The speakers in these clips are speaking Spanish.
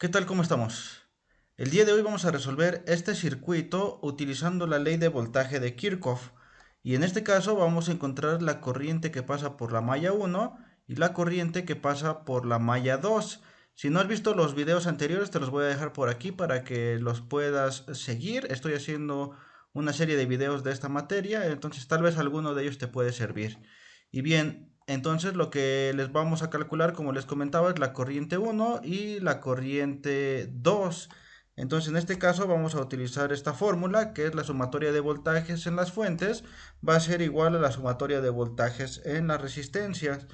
¿Qué tal? ¿Cómo estamos? El día de hoy vamos a resolver este circuito utilizando la ley de voltaje de Kirchhoff. Y en este caso vamos a encontrar la corriente que pasa por la malla 1 y la corriente que pasa por la malla 2. Si no has visto los videos anteriores, te los voy a dejar por aquí para que los puedas seguir. Estoy haciendo una serie de videos de esta materia, entonces tal vez alguno de ellos te puede servir. Y bien, entonces lo que les vamos a calcular, como les comentaba, es la corriente 1 y la corriente 2. Entonces en este caso vamos a utilizar esta fórmula, que es la sumatoria de voltajes en las fuentes, va a ser igual a la sumatoria de voltajes en las resistencias.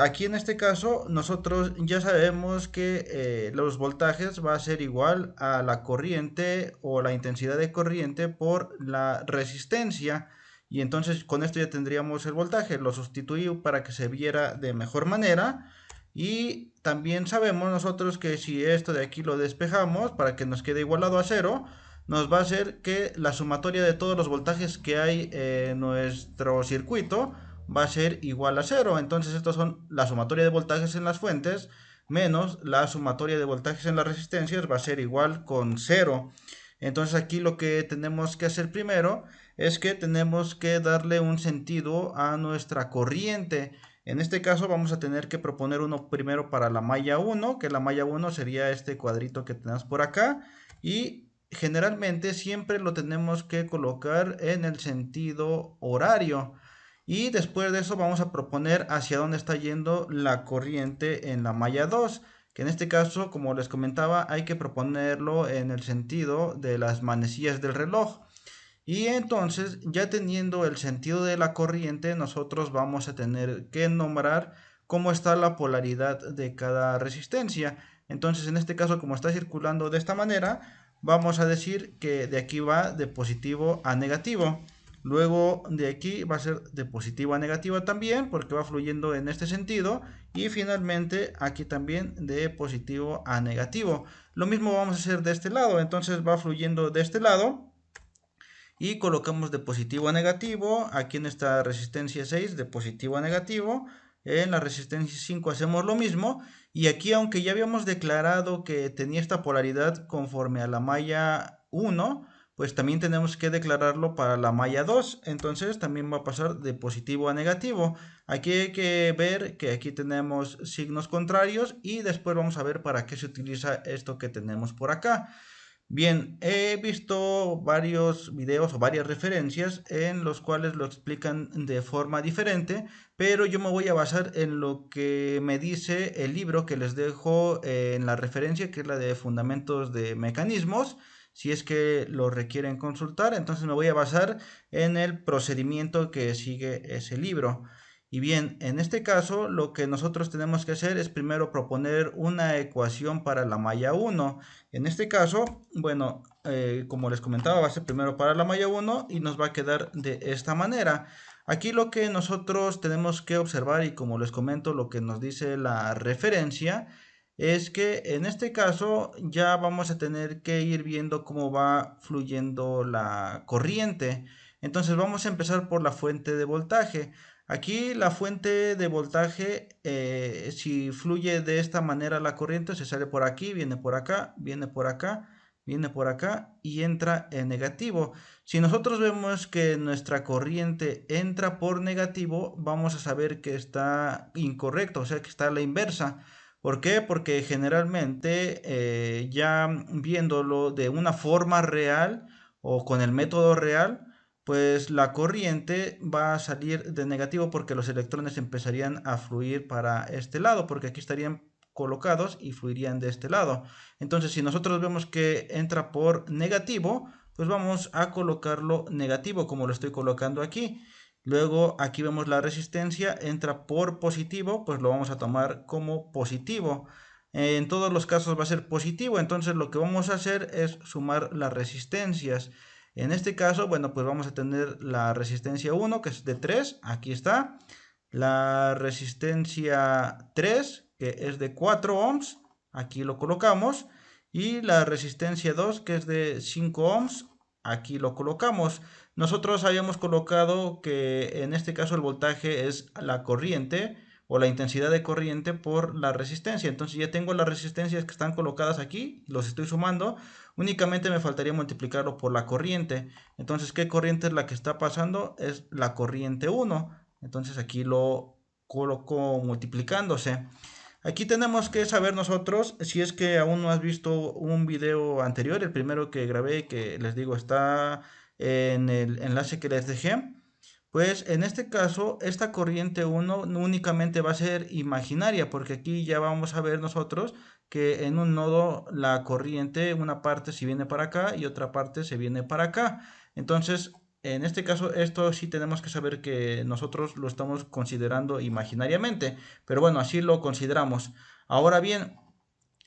Aquí en este caso nosotros ya sabemos que los voltajes va a ser igual a la corriente o la intensidad de corriente por la resistencia, y entonces con esto ya tendríamos el voltaje. Lo sustituí para que se viera de mejor manera, y también sabemos nosotros que si esto de aquí lo despejamos para que nos quede igualado a cero, nos va a hacer que la sumatoria de todos los voltajes que hay en nuestro circuito va a ser igual a cero. Entonces estos son la sumatoria de voltajes en las fuentes menos la sumatoria de voltajes en las resistencias, va a ser igual con cero. Entonces aquí lo que tenemos que hacer primero es que tenemos que darle un sentido a nuestra corriente. En este caso vamos a tener que proponer uno primero para la malla 1, que la malla 1 sería este cuadrito que tenemos por acá, y generalmente siempre lo tenemos que colocar en el sentido horario. Y después de eso vamos a proponer hacia dónde está yendo la corriente en la malla 2, que en este caso, como les comentaba, hay que proponerlo en el sentido de las manecillas del reloj. Y entonces, ya teniendo el sentido de la corriente, nosotros vamos a tener que nombrar cómo está la polaridad de cada resistencia. Entonces, en este caso, como está circulando de esta manera, vamos a decir que de aquí va de positivo a negativo. Luego de aquí va a ser de positivo a negativo también, porque va fluyendo en este sentido. Y finalmente aquí también de positivo a negativo. Lo mismo vamos a hacer de este lado. Entonces va fluyendo de este lado y colocamos de positivo a negativo. Aquí en esta resistencia 6 de positivo a negativo. En la resistencia 5 hacemos lo mismo, y aquí, aunque ya habíamos declarado que tenía esta polaridad conforme a la malla 1, pues también tenemos que declararlo para la malla 2. Entonces también va a pasar de positivo a negativo. Aquí hay que ver que aquí tenemos signos contrarios, y después vamos a ver para qué se utiliza esto que tenemos por acá. Bien, he visto varios videos o varias referencias en los cuales lo explican de forma diferente, pero yo me voy a basar en lo que me dice el libro que les dejo en la referencia, que es la de Fundamentos de Mecanismos. Si es que lo requieren consultar, entonces me voy a basar en el procedimiento que sigue ese libro. Y bien, en este caso lo que nosotros tenemos que hacer es primero proponer una ecuación para la malla 1. En este caso, bueno, como les comentaba, va a ser primero para la malla 1 y nos va a quedar de esta manera. Aquí lo que nosotros tenemos que observar, y como les comento, lo que nos dice la referencia, es que en este caso ya vamos a tener que ir viendo cómo va fluyendo la corriente. Entonces vamos a empezar por la fuente de voltaje. Aquí la fuente de voltaje, si fluye de esta manera la corriente, se sale por aquí, viene por acá, viene por acá, viene por acá y entra en negativo. Si nosotros vemos que nuestra corriente entra por negativo, vamos a saber que está incorrecto, o sea que está a la inversa. ¿Por qué? Porque generalmente ya viéndolo de una forma real o con el método real, pues la corriente va a salir de negativo porque los electrones empezarían a fluir para este lado, porque aquí estarían colocados y fluirían de este lado. Entonces, si nosotros vemos que entra por negativo, pues vamos a colocarlo negativo como lo estoy colocando aquí. Luego aquí vemos la resistencia, entra por positivo, pues lo vamos a tomar como positivo. En todos los casos va a ser positivo, entonces lo que vamos a hacer es sumar las resistencias. En este caso, bueno, pues vamos a tener la resistencia 1, que es de 3, aquí está. La resistencia 3, que es de 4 ohms, aquí lo colocamos. Y la resistencia 2, que es de 5 ohms, aquí lo colocamos. Nosotros habíamos colocado que en este caso el voltaje es la corriente, o la intensidad de corriente por la resistencia. Entonces ya tengo las resistencias que están colocadas aquí, los estoy sumando, únicamente me faltaría multiplicarlo por la corriente. Entonces, ¿qué corriente es la que está pasando? Es la corriente 1. Entonces aquí lo coloco multiplicándose. Aquí tenemos que saber nosotros, si es que aún no has visto un video anterior, el primero que grabé, que les digo está en el enlace que les dejé, pues en este caso esta corriente 1 no únicamente va a ser imaginaria, porque aquí ya vamos a ver nosotros que en un nodo la corriente, una parte se viene para acá y otra parte se viene para acá. Entonces, en este caso, esto sí tenemos que saber que nosotros lo estamos considerando imaginariamente, pero bueno, así lo consideramos. Ahora bien,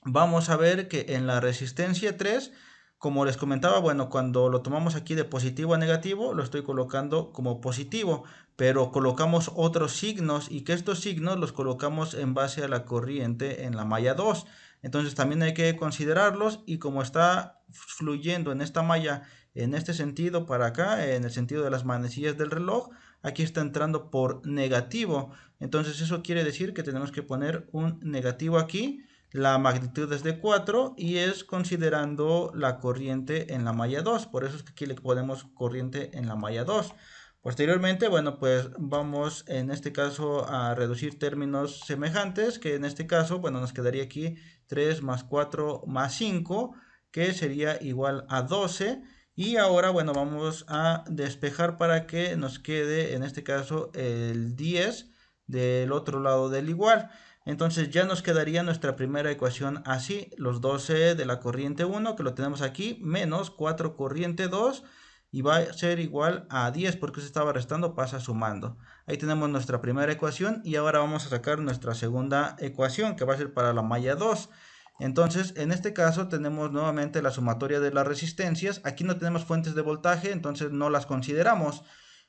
vamos a ver que en la resistencia 3, como les comentaba, bueno, cuando lo tomamos aquí de positivo a negativo, lo estoy colocando como positivo, pero colocamos otros signos y que estos signos los colocamos en base a la corriente en la malla 2. Entonces también hay que considerarlos y como está fluyendo en esta malla en este sentido para acá, en el sentido de las manecillas del reloj, aquí está entrando por negativo. Entonces eso quiere decir que tenemos que poner un negativo aquí. La magnitud es de 4 y es considerando la corriente en la malla 2. Por eso es que aquí le ponemos corriente en la malla 2. Posteriormente, bueno, pues vamos en este caso a reducir términos semejantes, que en este caso, bueno, nos quedaría aquí 3 más 4 más 5, que sería igual a 12. Y ahora, bueno, vamos a despejar para que nos quede, en este caso, el 10 del otro lado del igual. Entonces ya nos quedaría nuestra primera ecuación así, los 12 de la corriente 1, que lo tenemos aquí, menos 4 corriente 2, y va a ser igual a 10, porque se estaba restando, pasa sumando. Ahí tenemos nuestra primera ecuación, y ahora vamos a sacar nuestra segunda ecuación, que va a ser para la malla 2. Entonces, en este caso tenemos nuevamente la sumatoria de las resistencias. Aquí no tenemos fuentes de voltaje, entonces no las consideramos.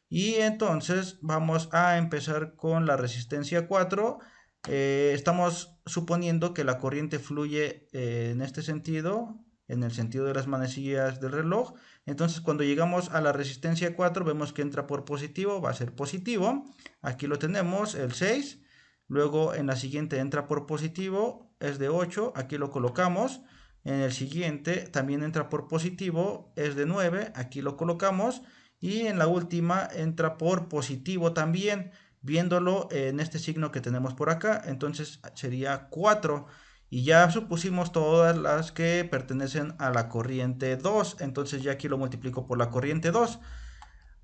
Y entonces vamos a empezar con la resistencia 4. Estamos suponiendo que la corriente fluye en este sentido, en el sentido de las manecillas del reloj. Entonces cuando llegamos a la resistencia 4 vemos que entra por positivo, va a ser positivo. Aquí lo tenemos, el 6. Luego en la siguiente entra por positivo, es de 8, aquí lo colocamos. En el siguiente también entra por positivo, es de 9, aquí lo colocamos. Y en la última entra por positivo también, viéndolo en este signo que tenemos por acá. Entonces sería 4. Y ya supusimos todas las que pertenecen a la corriente 2. Entonces ya aquí lo multiplico por la corriente 2.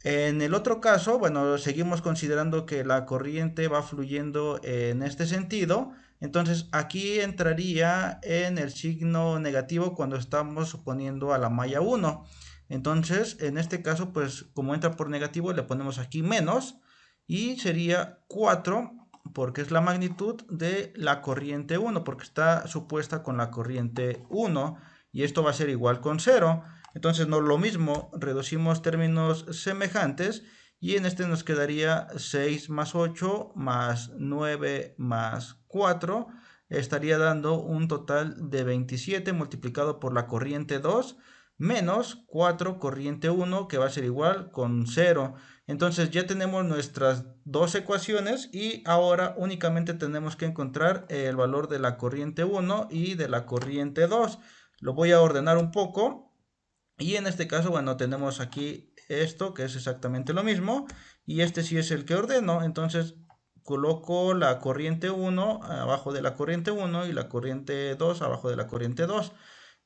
En el otro caso, bueno, seguimos considerando que la corriente va fluyendo en este sentido. Entonces aquí entraría en el signo negativo cuando estamos suponiendo a la malla 1. Entonces, en este caso, pues como entra por negativo, le ponemos aquí menos y sería 4 porque es la magnitud de la corriente 1, porque está supuesta con la corriente 1 y esto va a ser igual con 0. Entonces, no lo mismo, reducimos términos semejantes y en este nos quedaría 6 más 8 más 9 más 4. Estaría dando un total de 27 multiplicado por la corriente 2 menos 4 corriente 1 que va a ser igual con 0. Entonces ya tenemos nuestras dos ecuaciones y ahora únicamente tenemos que encontrar el valor de la corriente 1 y de la corriente 2. Lo voy a ordenar un poco. Y en este caso, bueno, tenemos aquí esto que es exactamente lo mismo. Y este sí es el que ordeno. Entonces coloco la corriente 1 abajo de la corriente 1 y la corriente 2 abajo de la corriente 2.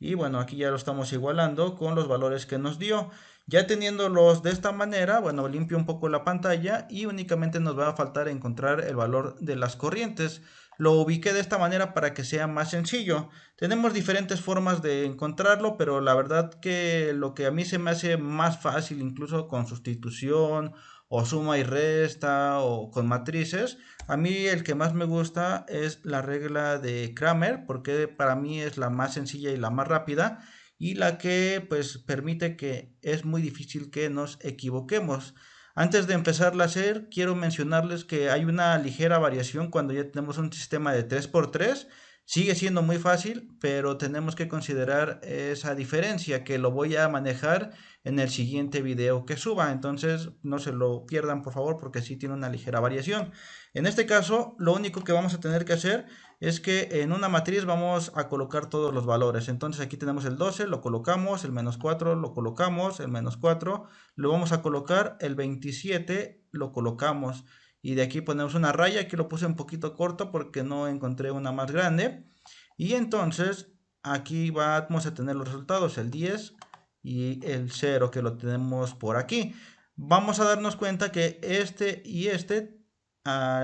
Y bueno, aquí ya lo estamos igualando con los valores que nos dio. Ya teniéndolos de esta manera, bueno, limpio un poco la pantalla y únicamente nos va a faltar encontrar el valor de las corrientes. Lo ubiqué de esta manera para que sea más sencillo. Tenemos diferentes formas de encontrarlo, pero la verdad que lo que a mí se me hace más fácil, incluso con sustitución o suma y resta o con matrices, a mí el que más me gusta es la regla de Cramer, porque para mí es la más sencilla y la más rápida y la que pues permite que es muy difícil que nos equivoquemos. Antes de empezarla a hacer, quiero mencionarles que hay una ligera variación cuando ya tenemos un sistema de 3x3. Sigue siendo muy fácil, pero tenemos que considerar esa diferencia que lo voy a manejar en el siguiente video que suba. Entonces no se lo pierdan por favor porque sí tiene una ligera variación. En este caso lo único que vamos a tener que hacer es que en una matriz vamos a colocar todos los valores. Entonces aquí tenemos el 12, lo colocamos, el menos 4 lo colocamos, el menos 4 lo vamos a colocar, el 27 lo colocamos. Y de aquí ponemos una raya, aquí lo puse un poquito corto porque no encontré una más grande. Y entonces aquí vamos a tener los resultados, el 10 y el 0 que lo tenemos por aquí. Vamos a darnos cuenta que este y este,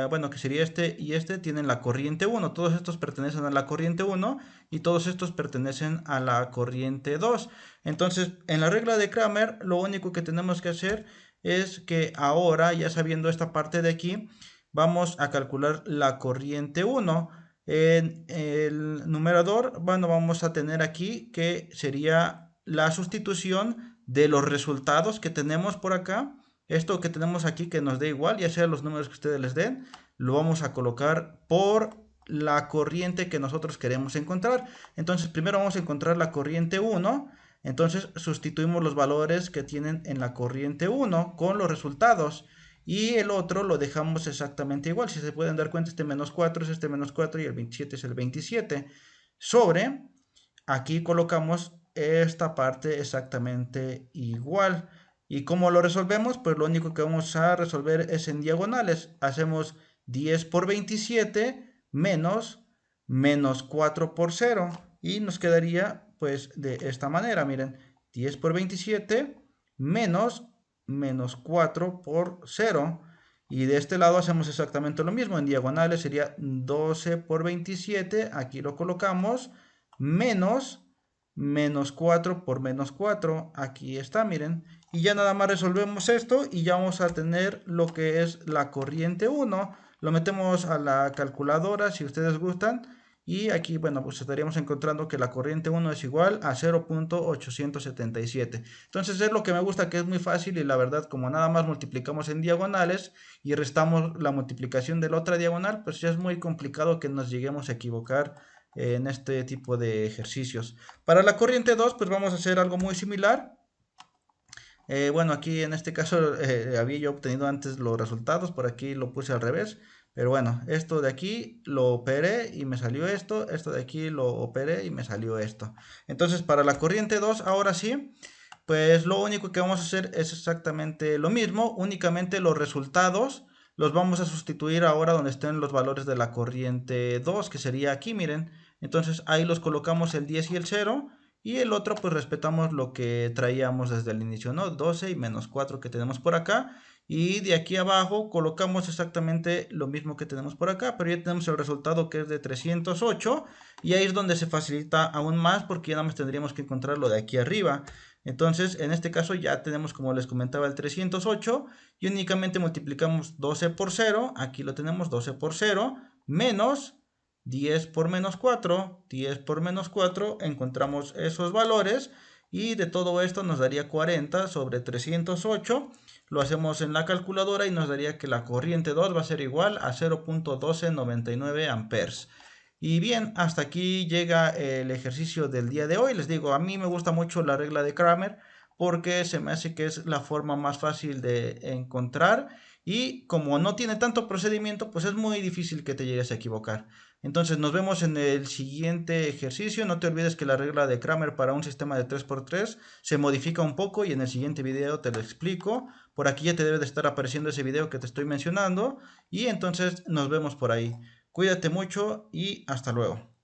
bueno, que sería este y este, tienen la corriente 1. Todos estos pertenecen a la corriente 1 y todos estos pertenecen a la corriente 2. Entonces, en la regla de Cramer, lo único que tenemos que hacer es que ahora, ya sabiendo esta parte de aquí, vamos a calcular la corriente 1. En el numerador, bueno, vamos a tener aquí que sería la sustitución de los resultados que tenemos por acá. Esto que tenemos aquí que nos dé igual, ya sea los números que ustedes les den, lo vamos a colocar por la corriente que nosotros queremos encontrar. Entonces, primero vamos a encontrar la corriente 1. Entonces sustituimos los valores que tienen en la corriente 1 con los resultados y el otro lo dejamos exactamente igual. Si se pueden dar cuenta, este menos 4 es este menos 4 y el 27 es el 27. Sobre, aquí colocamos esta parte exactamente igual. ¿Y cómo lo resolvemos? Pues lo único que vamos a resolver es en diagonales. Hacemos 10 por 27 menos 4 por 0 y nos quedaría pues de esta manera, miren, 10 por 27 menos 4 por 0. Y de este lado hacemos exactamente lo mismo. En diagonales sería 12 por 27. Aquí lo colocamos. Menos 4 por menos 4. Aquí está, miren. Y ya nada más resolvemos esto y ya vamos a tener lo que es la corriente 1. Lo metemos a la calculadora si ustedes gustan. Y aquí, bueno, pues estaríamos encontrando que la corriente 1 es igual a 0.877. Entonces es lo que me gusta, que es muy fácil y la verdad, como nada más multiplicamos en diagonales y restamos la multiplicación de la otra diagonal, pues ya es muy complicado que nos lleguemos a equivocar en este tipo de ejercicios. Para la corriente 2, pues vamos a hacer algo muy similar. Bueno, aquí en este caso había yo obtenido antes los resultados, por aquí lo puse al revés. Pero bueno, esto de aquí lo operé y me salió esto, esto de aquí lo operé y me salió esto. Entonces para la corriente 2, ahora sí, pues lo único que vamos a hacer es exactamente lo mismo, únicamente los resultados los vamos a sustituir ahora donde estén los valores de la corriente 2, que sería aquí, miren. Entonces ahí los colocamos el 10 y el 0. Y el otro pues respetamos lo que traíamos desde el inicio, ¿no? 12 y menos 4 que tenemos por acá. Y de aquí abajo colocamos exactamente lo mismo que tenemos por acá, pero ya tenemos el resultado que es de 308. Y ahí es donde se facilita aún más porque ya nada más tendríamos que encontrar lo de aquí arriba. Entonces, en este caso ya tenemos, como les comentaba, el 308 y únicamente multiplicamos 12 por 0. Aquí lo tenemos, 12 por 0 menos 10 por menos 4, 10 por menos 4, encontramos esos valores y de todo esto nos daría 40 sobre 308. Lo hacemos en la calculadora y nos daría que la corriente 2 va a ser igual a 0.1299 amperes. Y bien, hasta aquí llega el ejercicio del día de hoy. Les digo, a mí me gusta mucho la regla de Cramer porque se me hace que es la forma más fácil de encontrar y como no tiene tanto procedimiento, pues es muy difícil que te llegues a equivocar. Entonces nos vemos en el siguiente ejercicio. No te olvides que la regla de Cramer para un sistema de 3×3 se modifica un poco y en el siguiente video te lo explico. Por aquí ya te debe de estar apareciendo ese video que te estoy mencionando y entonces nos vemos por ahí. Cuídate mucho y hasta luego.